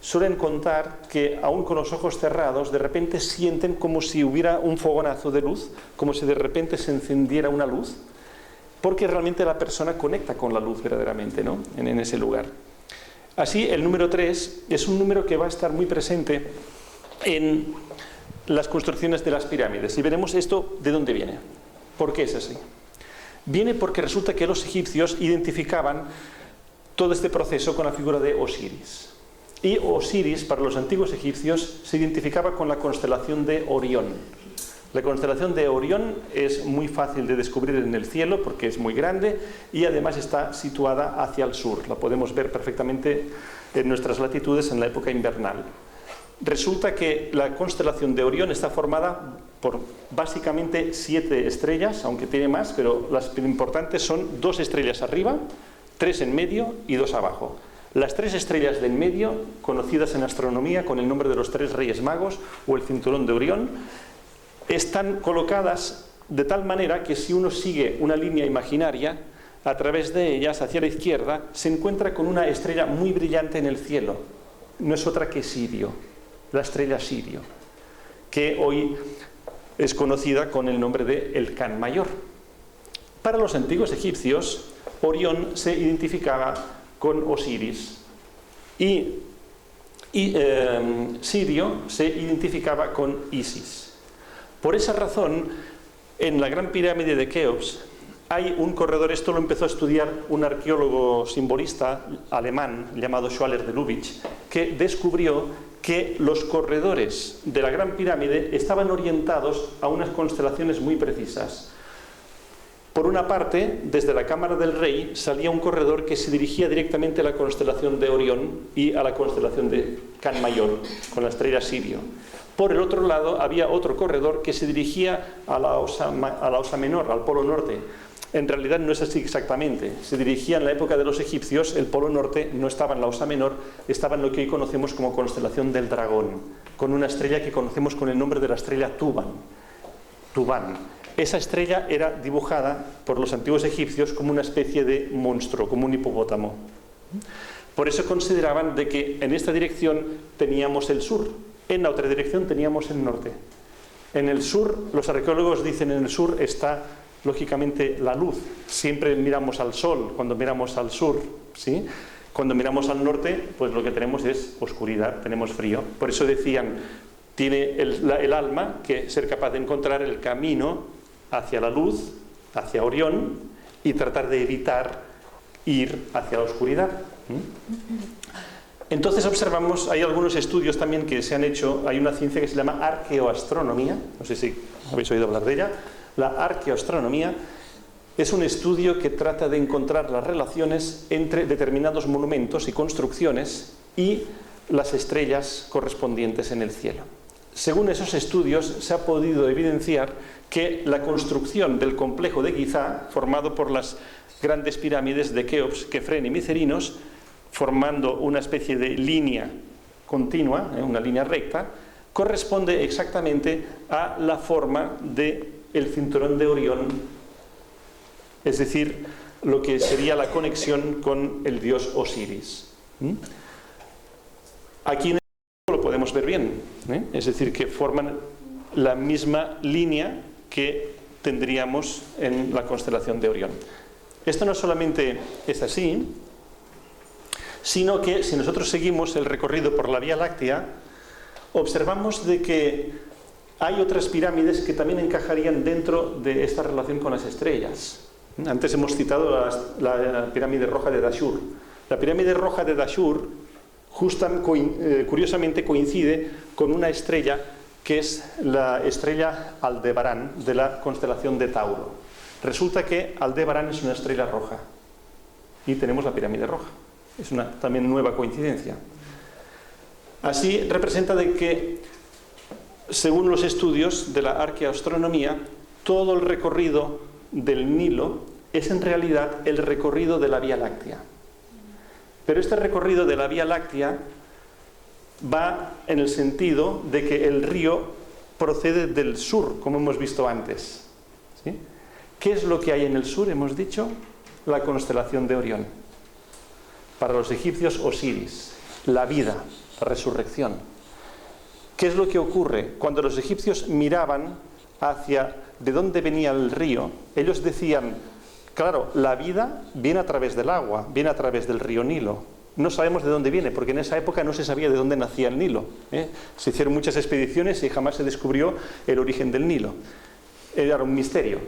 suelen contar que aún con los ojos cerrados de repente sienten como si hubiera un fogonazo de luz, como si de repente se encendiera una luz, porque realmente la persona conecta con la luz verdaderamente, ¿no? en ese lugar. Así, el número 3 es un número que va a estar muy presente en las construcciones de las pirámides. Y veremos esto de dónde viene. ¿Por qué es así? Viene porque resulta que los egipcios identificaban todo este proceso con la figura de Osiris. Y Osiris, para los antiguos egipcios, se identificaba con la constelación de Orión. La constelación de Orión es muy fácil de descubrir en el cielo porque es muy grande y además está situada hacia el sur. La podemos ver perfectamente en nuestras latitudes en la época invernal. Resulta que la constelación de Orión está formada por básicamente 7 estrellas, aunque tiene más, pero las importantes son 2 estrellas arriba, 3 en medio y 2 abajo. Las 3 estrellas del medio, conocidas en astronomía con el nombre de los 3 Reyes Magos o el cinturón de Orión, están colocadas de tal manera que si uno sigue una línea imaginaria, a través de ellas, hacia la izquierda, se encuentra con una estrella muy brillante en el cielo. No es otra que Sirio, la estrella Sirio, que hoy es conocida con el nombre de El Can Mayor. Para los antiguos egipcios, Orión se identificaba con Osiris y Sirio se identificaba con Isis. Por esa razón, en la Gran Pirámide de Keops hay un corredor, esto lo empezó a estudiar un arqueólogo simbolista alemán llamado Schwaller de Lubitsch, que descubrió que los corredores de la Gran Pirámide estaban orientados a unas constelaciones muy precisas. Por una parte, desde la Cámara del Rey salía un corredor que se dirigía directamente a la constelación de Orión y a la constelación de Can Mayor, con la estrella Sirio. Por el otro lado, había otro corredor que se dirigía a la Osa Menor, al Polo Norte. En realidad no es así exactamente. Se dirigía en la época de los egipcios, el Polo Norte no estaba en la Osa Menor, estaba en lo que hoy conocemos como constelación del Dragón, con una estrella que conocemos con el nombre de la estrella Tubán. Esa estrella era dibujada por los antiguos egipcios como una especie de monstruo, como un hipopótamo. Por eso consideraban de que en esta dirección teníamos el sur, en la otra dirección teníamos el norte. En el sur, los arqueólogos dicen, en el sur está lógicamente la luz. Siempre miramos al sol cuando miramos al sur, ¿sí? Cuando miramos al norte, pues lo que tenemos es oscuridad, tenemos frío. Por eso decían, tiene el alma que ser capaz de encontrar el camino hacia la luz, hacia Orión, y tratar de evitar ir hacia la oscuridad. Entonces observamos, hay algunos estudios también que se han hecho, hay una ciencia que se llama arqueoastronomía, no sé si habéis oído hablar de ella. La arqueoastronomía es un estudio que trata de encontrar las relaciones entre determinados monumentos y construcciones y las estrellas correspondientes en el cielo. Según esos estudios, se ha podido evidenciar que la construcción del complejo de Giza, formado por las grandes pirámides de Keops, Kefren y Micerinos, formando una especie de línea continua, una línea recta, corresponde exactamente a la forma del cinturón de Orión, es decir, lo que sería la conexión con el dios Osiris. Aquí en el lo podemos ver bien, es decir, que forman la misma línea que tendríamos en la constelación de Orión. Esto no solamente es así, sino que si nosotros seguimos el recorrido por la Vía Láctea, observamos de que hay otras pirámides que también encajarían dentro de esta relación con las estrellas. Antes hemos citado la pirámide roja de Dashur. La pirámide roja de Dashur curiosamente coincide con una estrella que es la estrella Aldebarán de la constelación de Tauro. Resulta que Aldebarán es una estrella roja y tenemos la pirámide roja. Es una también nueva coincidencia. Así representa de que, según los estudios de la arqueoastronomía, todo el recorrido del Nilo es en realidad el recorrido de la Vía Láctea. Pero este recorrido de la Vía Láctea va en el sentido de que el río procede del sur, como hemos visto antes. ¿Sí? ¿Qué es lo que hay en el sur? Hemos dicho la constelación de Orión. Para los egipcios, Osiris, la vida, la resurrección. ¿Qué es lo que ocurre? Cuando los egipcios miraban hacia de dónde venía el río, ellos decían, claro, la vida viene a través del agua, viene a través del río Nilo. No sabemos de dónde viene, porque en esa época no se sabía de dónde nacía el Nilo. Se hicieron muchas expediciones y jamás se descubrió el origen del Nilo. Era un misterio.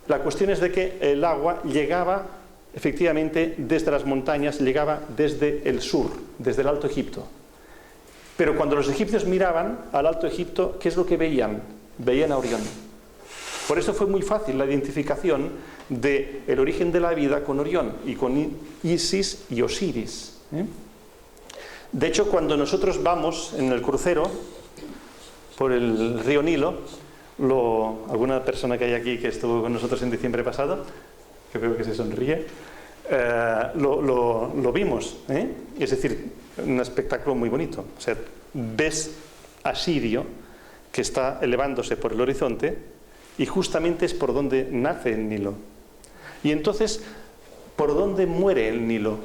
La cuestión es de que el agua llegaba, efectivamente, desde las montañas, llegaba desde el sur, desde el Alto Egipto. Pero cuando los egipcios miraban al Alto Egipto, ¿qué es lo que veían? Veían a Orión. Por eso fue muy fácil la identificación del origen de la vida con Orión y con Isis y Osiris. De hecho, cuando nosotros vamos en el crucero por el río Nilo, alguna persona que hay aquí que estuvo con nosotros en diciembre pasado, que veo que se sonríe, lo vimos. Es decir, un espectáculo muy bonito. O sea, ves a Sirio, que está elevándose por el horizonte, y justamente es por donde nace el Nilo. Y entonces, ¿por dónde muere el Nilo?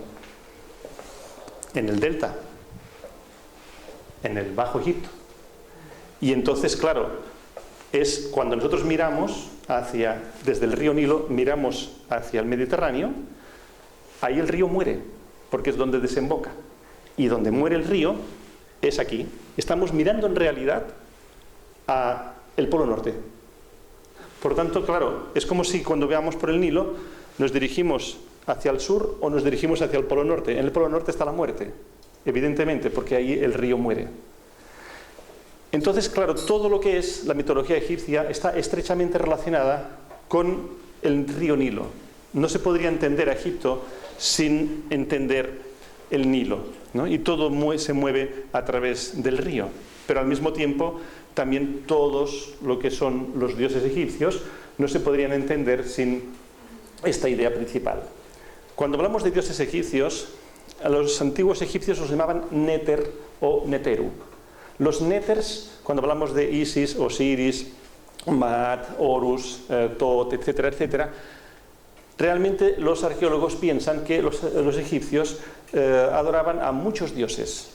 En el delta, en el Bajo Egipto. Y entonces, claro, es cuando nosotros miramos desde el río Nilo, miramos hacia el Mediterráneo, ahí el río muere, porque es donde desemboca. Y donde muere el río es aquí. Estamos mirando en realidad al Polo Norte. Por tanto, claro, es como si cuando veamos por el Nilo nos dirigimos hacia el sur o nos dirigimos hacia el Polo Norte. En el Polo Norte está la muerte, evidentemente, porque ahí el río muere. Entonces, claro, todo lo que es la mitología egipcia está estrechamente relacionada con el río Nilo. No se podría entender a Egipto sin entender el Nilo, ¿no? Y todo se mueve a través del río. Pero al mismo tiempo, también todos lo que son los dioses egipcios no se podrían entender sin esta idea principal. Cuando hablamos de dioses egipcios, a los antiguos egipcios los llamaban Néter o Neteru. Los Néters, cuando hablamos de Isis, Osiris, Maat, Horus, Tot, etcétera, etcétera, realmente los arqueólogos piensan que los egipcios adoraban a muchos dioses,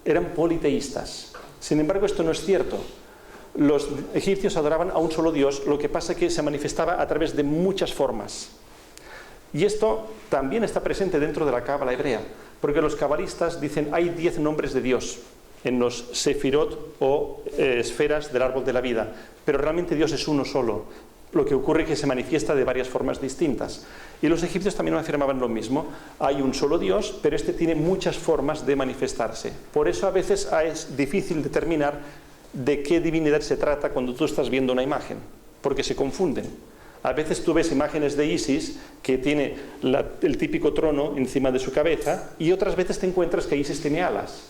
eran politeístas. Sin embargo, esto no es cierto. Los egipcios adoraban a un solo dios, lo que pasa es que se manifestaba a través de muchas formas. Y esto también está presente dentro de la cábala hebrea, porque los cabalistas dicen hay 10 nombres de Dios en los sefirot o esferas del árbol de la vida, pero realmente Dios es uno solo. Lo que ocurre es que se manifiesta de varias formas distintas. Y los egipcios también afirmaban lo mismo. Hay un solo Dios, pero este tiene muchas formas de manifestarse. Por eso a veces es difícil determinar de qué divinidad se trata cuando tú estás viendo una imagen, porque se confunden. A veces tú ves imágenes de Isis que tiene el típico trono encima de su cabeza, y otras veces te encuentras que Isis tiene alas.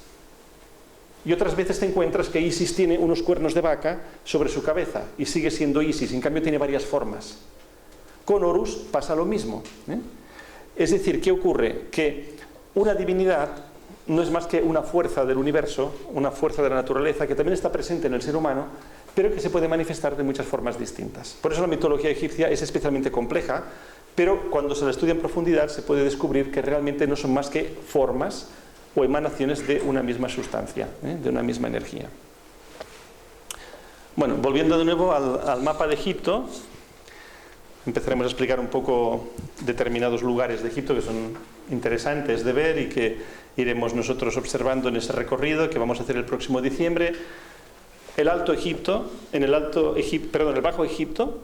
Y otras veces te encuentras que Isis tiene unos cuernos de vaca sobre su cabeza y sigue siendo Isis, en cambio tiene varias formas. Con Horus pasa lo mismo. Es decir, ¿qué ocurre? Que una divinidad no es más que una fuerza del universo, una fuerza de la naturaleza que también está presente en el ser humano, pero que se puede manifestar de muchas formas distintas. Por eso la mitología egipcia es especialmente compleja, pero cuando se la estudia en profundidad se puede descubrir que realmente no son más que formas o emanaciones de una misma sustancia, de una misma energía. Bueno, volviendo de nuevo al mapa de Egipto, empezaremos a explicar un poco determinados lugares de Egipto que son interesantes de ver y que iremos nosotros observando en ese recorrido que vamos a hacer el próximo diciembre. El Alto Egipto, en el Bajo Egipto,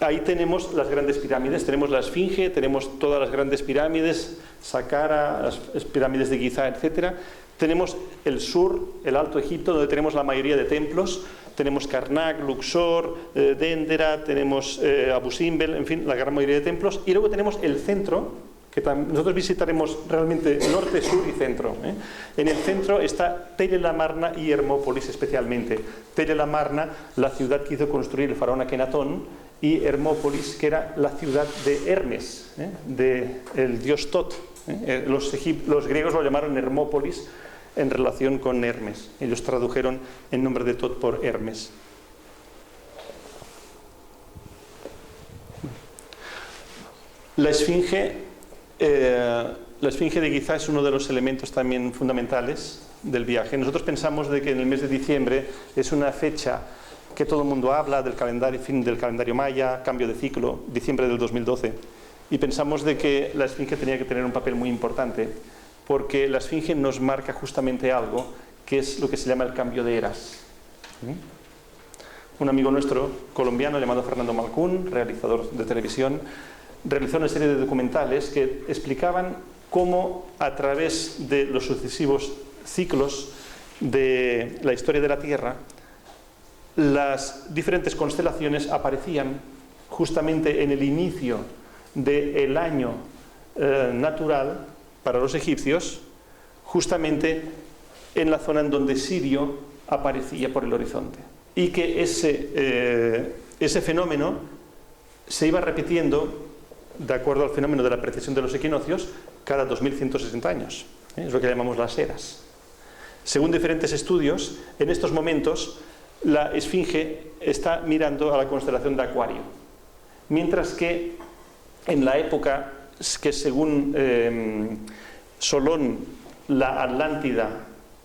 ahí tenemos las grandes pirámides, tenemos la Esfinge, tenemos todas las grandes pirámides, Saqqara, las pirámides de Giza, etc. Tenemos el sur, el Alto Egipto, donde tenemos la mayoría de templos. Tenemos Karnak, Luxor, Dendera, tenemos Abu Simbel, en fin, la gran mayoría de templos. Y luego tenemos el centro, que nosotros visitaremos realmente norte, sur y centro. En el centro está Tel el Amarna y Hermópolis especialmente. Tel el Amarna, la ciudad que hizo construir el faraón Akenatón, y Hermópolis, que era la ciudad de Hermes, del dios Tot. Los griegos lo llamaron Hermópolis en relación con Hermes. Ellos tradujeron el nombre de Tot por Hermes. La Esfinge de Giza es uno de los elementos también fundamentales del viaje. Nosotros pensamos de que en el mes de diciembre es una fecha que todo el mundo habla del calendario, fin del calendario maya, cambio de ciclo, diciembre del 2012, y pensamos de que la esfinge tenía que tener un papel muy importante, porque la esfinge nos marca justamente algo que es lo que se llama el cambio de eras. Un amigo nuestro colombiano llamado Fernando Malcún, realizador de televisión, realizó una serie de documentales que explicaban cómo a través de los sucesivos ciclos de la historia de la Tierra las diferentes constelaciones aparecían justamente en el inicio del año natural para los egipcios, justamente en la zona en donde Sirio aparecía por el horizonte, y que ese fenómeno se iba repitiendo de acuerdo al fenómeno de la precesión de los equinoccios cada 2160 años. Es lo que llamamos las eras. Según diferentes estudios, en estos momentos la esfinge está mirando a la constelación de Acuario, mientras que en la época que según Solón, la Atlántida,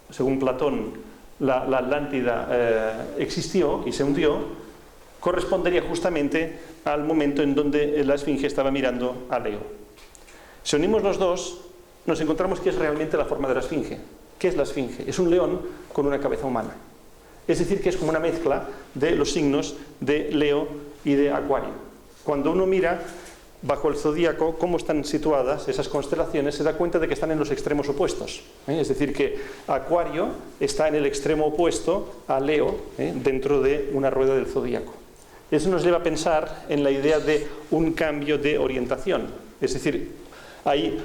según Platón, la Atlántida existió y se hundió, correspondería justamente al momento en donde la esfinge estaba mirando a Leo. Si unimos los dos, nos encontramos que es realmente la forma de la esfinge. ¿Qué es la esfinge? Es un león con una cabeza humana. Es decir, que es como una mezcla de los signos de Leo y de Acuario. Cuando uno mira bajo el zodíaco cómo están situadas esas constelaciones, se da cuenta de que están en los extremos opuestos. Es decir, que Acuario está en el extremo opuesto a Leo, dentro de una rueda del zodíaco. Eso nos lleva a pensar en la idea de un cambio de orientación. Es decir, hay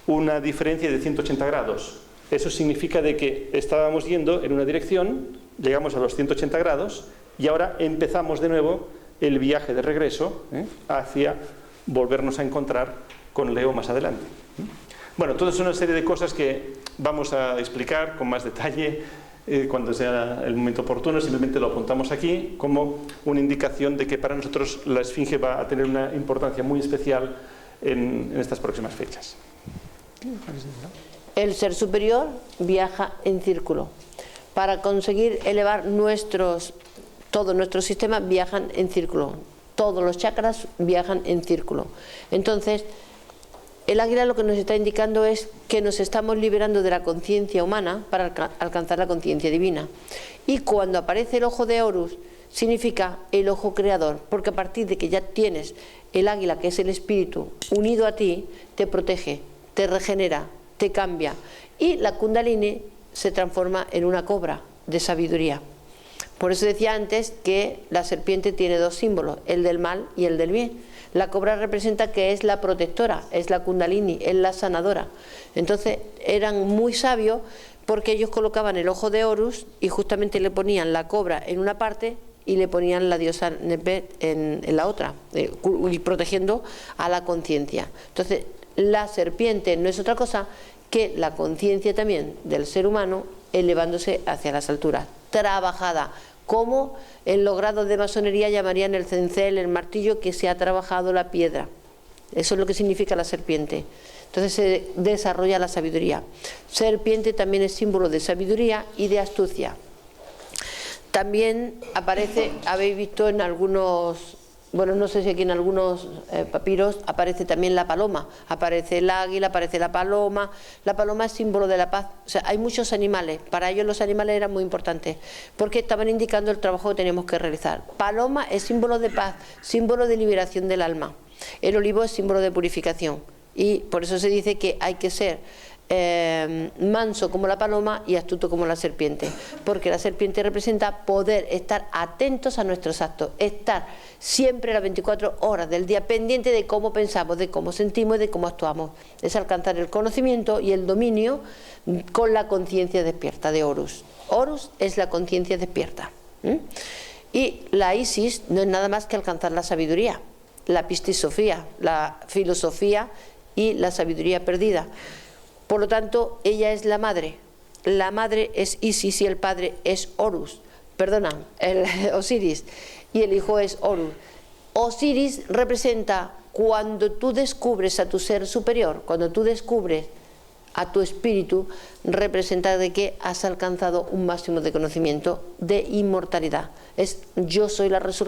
una diferencia de 180 grados. Eso significa de que estábamos yendo en una dirección, llegamos a los 180 grados y ahora empezamos de nuevo el viaje de regreso hacia volvernos a encontrar con Leo más adelante. Bueno, toda es una serie de cosas que vamos a explicar con más detalle cuando sea el momento oportuno. Simplemente lo apuntamos aquí como una indicación de que para nosotros la esfinge va a tener una importancia muy especial en estas próximas fechas. El ser superior viaja en círculo. Para conseguir elevar todo nuestro sistema viajan en círculo. Todos los chakras viajan en círculo. Entonces, el águila lo que nos está indicando es que nos estamos liberando de la conciencia humana para alcanzar la conciencia divina. Y cuando aparece el ojo de Horus, significa el ojo creador, porque a partir de que ya tienes el águila, que es el espíritu, unido a ti, te protege, te regenera, te cambia. Y la Kundalini se transforma en una cobra de sabiduría. Por eso decía antes que la serpiente tiene dos símbolos, el del mal y el del bien. La cobra representa que es la protectora, es la Kundalini, es la sanadora. Entonces eran muy sabios porque ellos colocaban el ojo de Horus y justamente le ponían la cobra en una parte y le ponían la diosa Nebet en la otra, y protegiendo a la conciencia. Entonces la serpiente no es otra cosa que la conciencia también del ser humano elevándose hacia las alturas, trabajada, como en los grados de masonería llamarían el cincel, el martillo, que se ha trabajado la piedra. Eso es lo que significa la serpiente. Entonces se desarrolla la sabiduría. Serpiente también es símbolo de sabiduría y de astucia. También aparece, habéis visto en algunos, bueno, no sé si aquí en algunos papiros aparece también la paloma, aparece el águila, aparece la paloma. La paloma es símbolo de la paz. O sea, hay muchos animales, para ellos los animales eran muy importantes, porque estaban indicando el trabajo que teníamos que realizar. Paloma es símbolo de paz, símbolo de liberación del alma. El olivo es símbolo de purificación, y por eso se dice que hay que ser manso como la paloma y astuto como la serpiente, porque la serpiente representa poder estar atentos a nuestros actos, estar siempre las 24 horas del día pendiente de cómo pensamos, de cómo sentimos y de cómo actuamos. Es alcanzar el conocimiento y el dominio con la conciencia despierta de Horus. Horus es la conciencia despierta. Y la Isis no es nada más que alcanzar la sabiduría, la pistisofía, la filosofía y la sabiduría perdida. Por lo tanto, ella es la madre. La madre es Isis y el padre es Horus. Osiris. Y el hijo es Horus. Osiris representa cuando tú descubres a tu ser superior, cuando tú descubres a tu espíritu representa de que has alcanzado un máximo de conocimiento de inmortalidad. Es yo soy la resurrección.